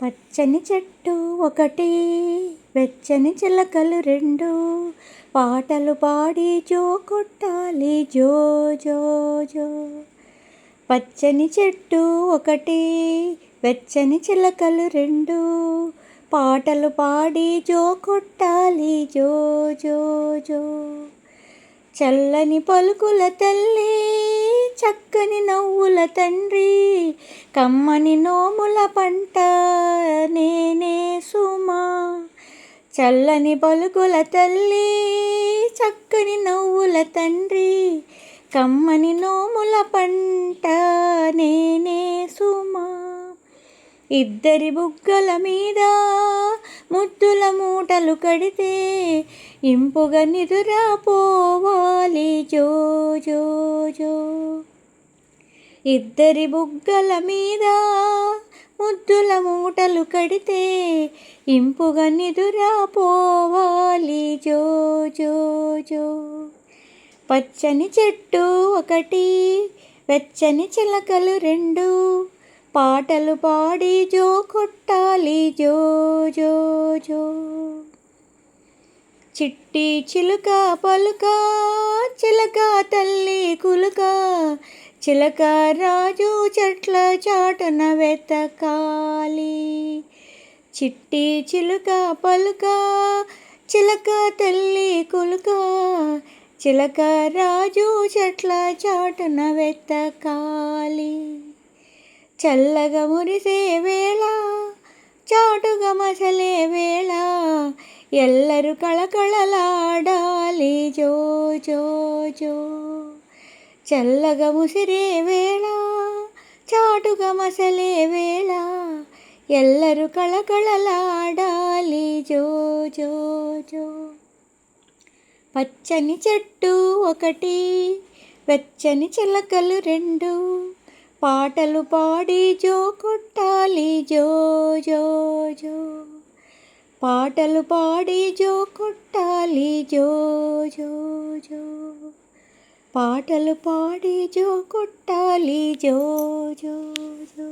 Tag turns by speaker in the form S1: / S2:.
S1: పచ్చని చెట్టు ఒకటి, వెచ్చని చిలకలు రెండు, పాటలు పాడి జో కొట్టాలి జో జో జో. పచ్చని చెట్టు ఒకటి, వెచ్చని చిలకలు రెండు, పాటలు పాడి జో కొట్టాలి జో జో జో. చల్లని పలుకుల తల్లి, చక్కని నవ్వుల తండ్రి, కమ్మని నోముల పంట నేనే సుమా. చల్లని పలుకుల తల్లి, చక్కని నవ్వుల తండ్రి, కమ్మని నోముల పంట నేనే సుమా. ఇద్దరి బుగ్గల మీద ముద్దుల మూటలు కడితే, ఇంపుగా నిదురా పోవాలి జో జో జో. ఇద్దరి బుగ్గల మీద ముద్దుల మూటలు కడితే, ఇంపుగా నిదురా పోవాలి జో జో జో. పచ్చని చెట్టు ఒకటి, వెచ్చని చిలకలు రెండు, పాటలు పాడి జో కొట్టాలి జో జో జో. చిట్టి చిలుక పలుక, చిలక తల్లి కులుక, చిలక రాజు చెట్ల చాటున వెతకాలి. చిట్టి చిలుక పలుక, చిలక తల్లి కులుక, చిలక రాజు చెట్ల చాటున వెతకాలి. చల్లగా మురిసే వేళ, చాటుగా మసలే వేళ, ఎల్లరూ కళకళలాడాలి జో జో జో. చల్లగా ముసిరే వేళ, చాటుగా మసలే వేళ, ఎల్లరూ కళకళలాడాలి జో జో జో. పచ్చని చెట్టు ఒకటి, వెచ్చని చిలకలు రెండు, పాటలు పాడి జో కొట్టాలి జో జో జో. పాటలు పాడి జో కొట్టాలి జో జో జో. పాటలు పాడి జో కొట్టాలి జో జో జో.